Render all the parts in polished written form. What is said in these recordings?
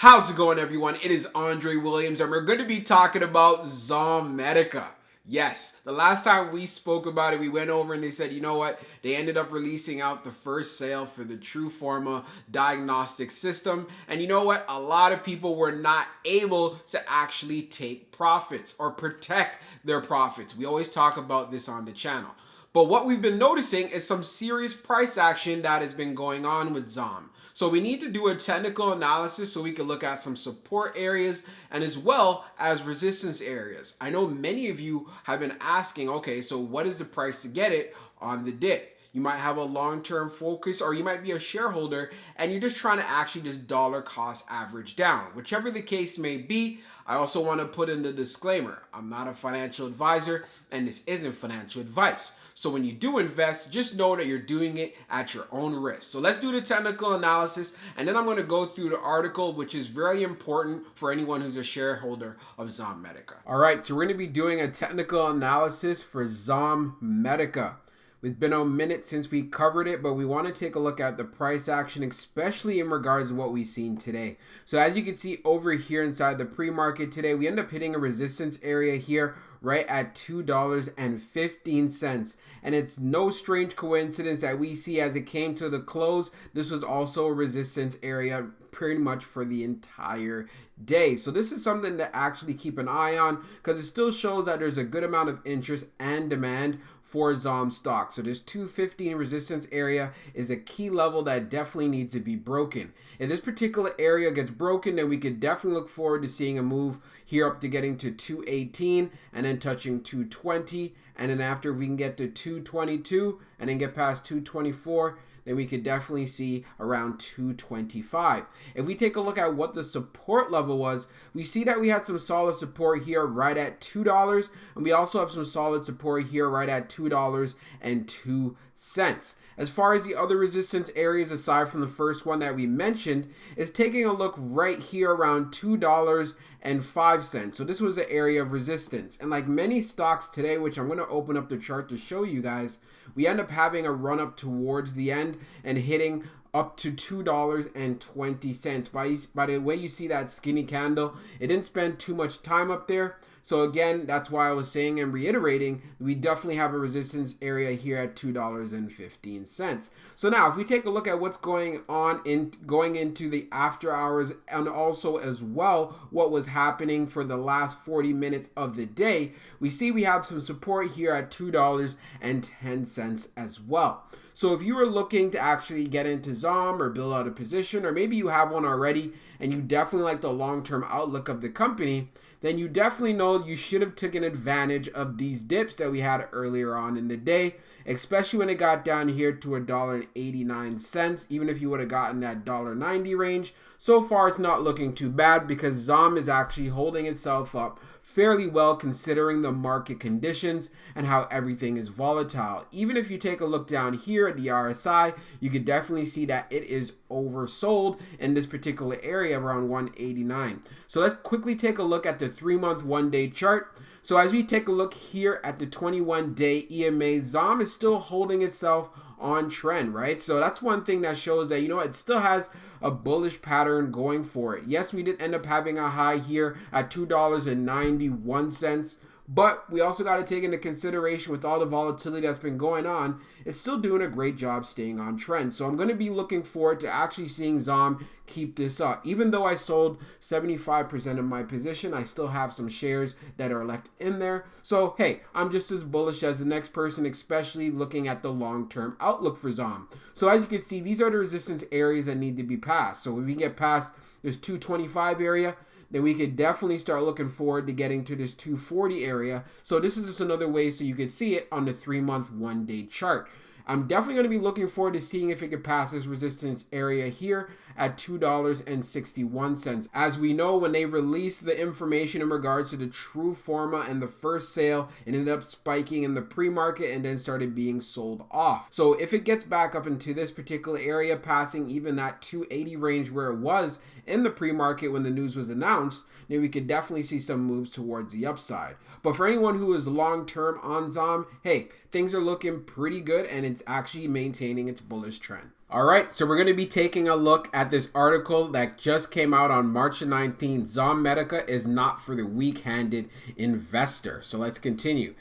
How's it going, everyone? It is Andre Williams, and we're going to be talking about Zomedica. Yes, the last time we spoke about it, we went over and they said, you know what? They ended up releasing out the first sale for the TrueForma diagnostic system. And you know what? A lot of people were not able to actually take profits or protect their profits. We always talk about this on the channel. But what we've been noticing is some serious price action that has been going on with Zom. So we need to do a technical analysis so we can look at some support areas and as well as resistance areas. I know many of you have been asking, okay, so what is the price to get it on the dip? You might have a long-term focus, or you might be a shareholder and you're just trying to actually just dollar cost average down. Whichever the case may be, I also want to put in the disclaimer. I'm not a financial advisor and this isn't financial advice. So when you do invest, just know that you're doing it at your own risk. So let's do the technical analysis, and then I'm going to go through the article, which is very important for anyone who's a shareholder of Zomedica. All right, so we're going to be doing a technical analysis for Zomedica. It's been a minute since we covered it, but we want to take a look at the price action, especially in regards to what we've seen today. So as you can see over here inside the pre-market today, we end up hitting a resistance area here right at $2.15. And it's no strange coincidence that we see as it came to the close, this was also a resistance area pretty much for the entire day. So this is something to actually keep an eye on because it still shows that there's a good amount of interest and demand for Zom stock. So this 215 resistance area is a key level that definitely needs to be broken. If this particular area gets broken, then we could definitely look forward to seeing a move here up to getting to 218 and then touching 220. And then after we can get to 222 and then get past 224, then we could definitely see around 225. If we take a look at what the support level was, we see that we had some solid support here right at $2, and we also have some solid support here right at $2.02. As far as the other resistance areas aside from the first one that we mentioned is taking a look right here around $2.05. So this was the area of resistance. And like many stocks today, which I'm going to open up the chart to show you guys, we end up having a run up towards the end and hitting up to $2.20. By the way you see that skinny candle, it didn't spend too much time up there. So again, that's why I was saying and reiterating, we definitely have a resistance area here at $2.15. So now if we take a look at what's going on going into the after hours and also as well what was happening for the last 40 minutes of the day, we see we have some support here at $2.10 as well. So if you are looking to actually get into Zom or build out a position, or maybe you have one already and you definitely like the long-term outlook of the company, then you definitely know you should have taken advantage of these dips that we had earlier on in the day, especially when it got down here to $1.89. Even if you would have gotten that $1.90 range, so far it's not looking too bad because Zom is actually holding itself up fairly well considering the market conditions and how everything is volatile. Even if you take a look down here at the RSI, you could definitely see that it is oversold in this particular area around 189. So let's quickly take a look at the 3-month 1-day chart. So as we take a look here at the 21-day EMA, Zom is still holding itself on trend, right? So that's one thing that shows that, you know, it still has a bullish pattern going for it. Yes, we did end up having a high here at $2.91, but we also got to take into consideration with all the volatility that's been going on, it's still doing a great job staying on trend. So I'm going to be looking forward to actually seeing Zom keep this up. Even though I sold 75% of my position, I still have some shares that are left in there. So hey, I'm just as bullish as the next person, especially looking at the long-term outlook for Zom. So as you can see, these are the resistance areas that need to be passed. So if we get past this 225 area, then we could definitely start looking forward to getting to this 240 area. So this is just another way so you can see it on the 3-month 1-day chart. I'm definitely going to be looking forward to seeing if it could pass this resistance area here at $2.61. As we know, when they released the information in regards to the TrueForma and the first sale, it ended up spiking in the pre-market and then started being sold off. So if it gets back up into this particular area, passing even that 280 range where it was in the pre-market when the news was announced, then we could definitely see some moves towards the upside. But for anyone who is long-term on Zom, hey, things are looking pretty good and it's actually maintaining its bullish trend. All right, so we're going to be taking a look at this article that just came out on March 19th. Zomedica is not for the weak-handed investor. So let's continue.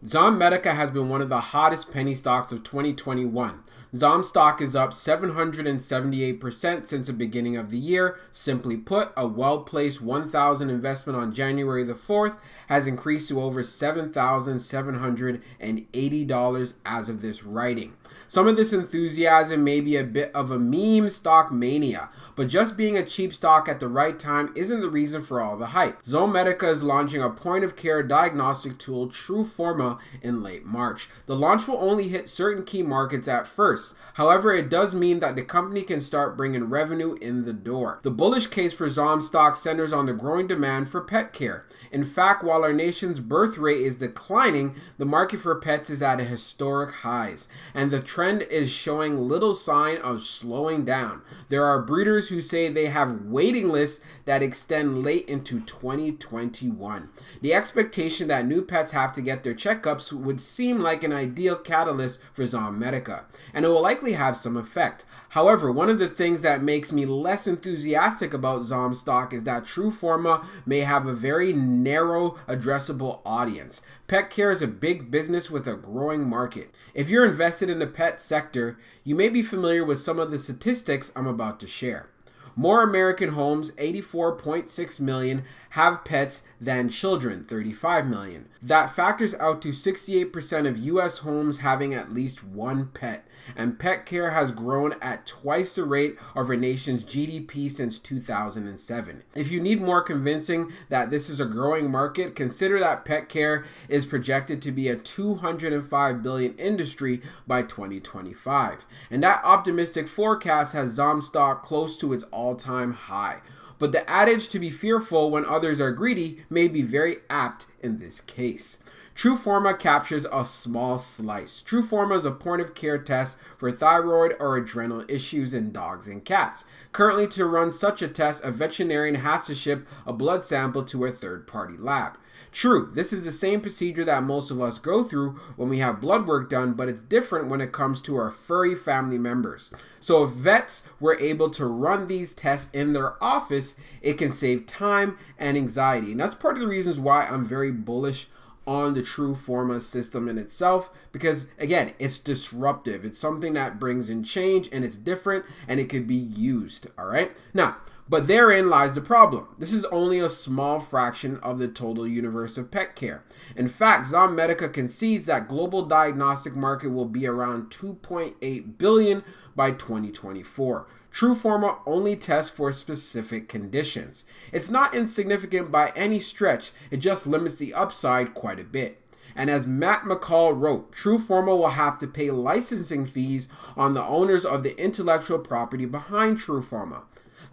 Zomedica has been one of the hottest penny stocks of 2021. Zom stock is up 778% since the beginning of the year. Simply put, a well-placed 1,000 investment on January the 4th has increased to over $7,780 as of this writing. Some of this enthusiasm may be a bit of a meme stock mania, but just being a cheap stock at the right time isn't the reason for all the hype. Zomedica is launching a point-of-care diagnostic tool, TrueForma, in late March. The launch will only hit certain key markets at first. However, it does mean that the company can start bringing revenue in the door. The bullish case for Zom stock centers on the growing demand for pet care. In fact, while our nation's birth rate is declining, the market for pets is at historic highs, and the trend is showing little sign of slowing down. There are breeders who say they have waiting lists that extend late into 2021. The expectation that new pets have to get their checkups would seem like an ideal catalyst for Zomedica, and it will likely have some effect. However, one of the things that makes me less enthusiastic about Zom stock is that TrueForma may have a very narrow addressable audience. Pet care is a big business with a growing market. If you're invested in the pet sector, you may be familiar with some of the statistics I'm about to share. More American homes, 84.6 million, have pets than children, 35 million. That factors out to 68% of US homes having at least one pet. And pet care has grown at twice the rate of our nation's GDP since 2007. If you need more convincing that this is a growing market, consider that pet care is projected to be a $205 billion industry by 2025. And that optimistic forecast has Zom stock close to its all-time high. But the adage to be fearful when others are greedy may be very apt in this case. TrueForma captures a small slice. TrueForma is a point-of-care test for thyroid or adrenal issues in dogs and cats. Currently, to run such a test, a veterinarian has to ship a blood sample to a third-party lab. True, this is the same procedure that most of us go through when we have blood work done, but it's different when it comes to our furry family members. So if vets were able to run these tests in their office, it can save time and anxiety. And that's part of the reasons why I'm very bullish on the TrueForma system in itself, because again, it's disruptive. It's something that brings in change, and it's different, and it could be used. All right. Now, but therein lies the problem. This is only a small fraction of the total universe of pet care. In fact, Zomedica concedes that global diagnostic market will be around 2.8 billion by 2024. TrueForma only tests for specific conditions. It's not insignificant by any stretch, it just limits the upside quite a bit. And as Matt McCall wrote, TrueForma will have to pay licensing fees on the owners of the intellectual property behind TrueForma.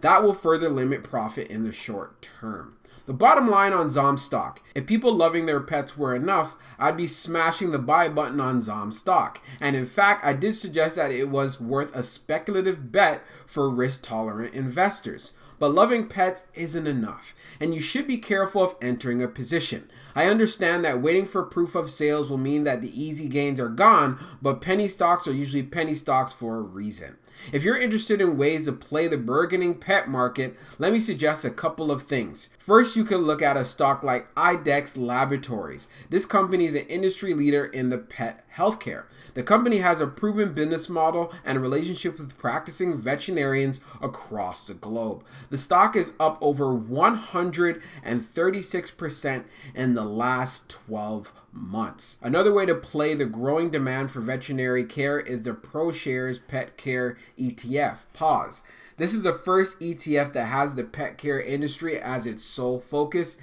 That will further limit profit in the short term. The bottom line on Zom stock, if people loving their pets were enough, I'd be smashing the buy button on Zom stock. And in fact, I did suggest that it was worth a speculative bet for risk-tolerant investors. But loving pets isn't enough, and you should be careful of entering a position. I understand that waiting for proof of sales will mean that the easy gains are gone, but penny stocks are usually penny stocks for a reason. If you're interested in ways to play the burgeoning pet market, let me suggest a couple of things. First, you can look at a stock like IDEXX Laboratories. This company is an industry leader in the pet healthcare. The company has a proven business model and a relationship with practicing veterinarians across the globe. The stock is up over 136% in the last 12 months. Another way to play the growing demand for veterinary care is the ProShares Pet Care ETF, PAWS. This is the first ETF that has the pet care industry as its sole focus,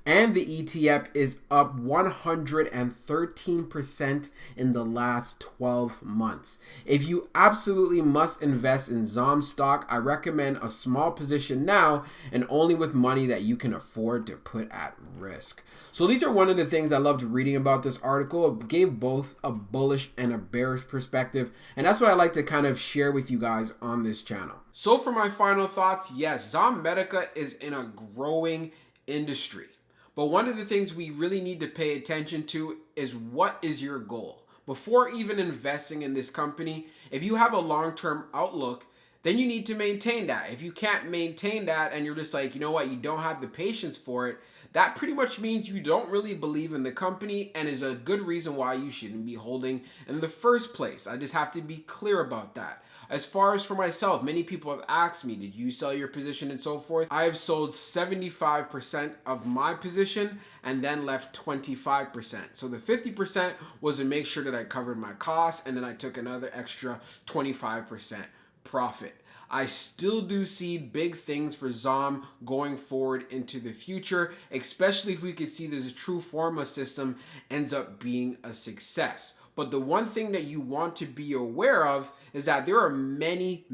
and the ETF is up 113% in the last 12 months. If you absolutely must invest in Zom stock, I recommend a small position now and only with money that you can afford to put at risk. So these are one of the things I loved reading about this article. It gave both a bullish and a bearish perspective, and that's what I like to kind of share with you guys on this channel. So for my final thoughts, yes, Zomedica is in a growing industry. But one of the things we really need to pay attention to is, what is your goal? before even investing in this company, if you have a long-term outlook, then you need to maintain that. If you can't maintain that and you're just like, you know what, you don't have the patience for it, that pretty much means you don't really believe in the company and is a good reason why you shouldn't be holding in the first place. I just have to be clear about that. As far as for myself, many people have asked me, did you sell your position and so forth? I have sold 75% of my position and then left 25%. So the 50% was to make sure that I covered my costs, and then I took another extra 25% profit. I still do see big things for ZOM going forward into the future, especially if we could see this TRUFORMA system ends up being a success. But the one thing that you want to be aware of is that there are many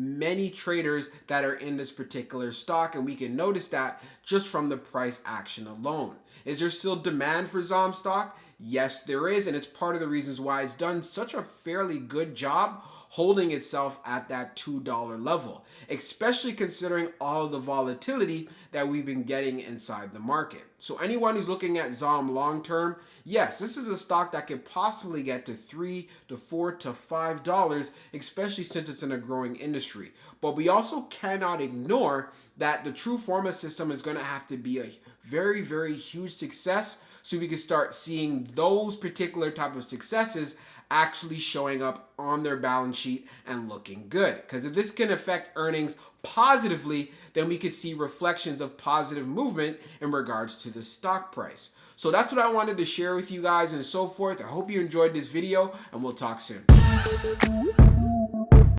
traders that are in this particular stock, and we can notice that just from the price action alone. Is there still demand for ZOM stock? Yes, there is, and it's part of the reasons why it's done such a fairly good job holding itself at that $2 level, especially considering all of the volatility that we've been getting inside the market. So anyone who's looking at ZOM long term, yes, this is a stock that could possibly get to $3 to $4 to $5, especially since it's in a growing industry. But we also cannot ignore that the TRUFORMA system is going to have to be a very huge success so we can start seeing those particular type of successes actually showing up on their balance sheet and looking good. Because if this can affect earnings positively, then we could see reflections of positive movement in regards to the stock price. So that's what I wanted to share with you guys and so forth. I hope you enjoyed this video, and we'll talk soon.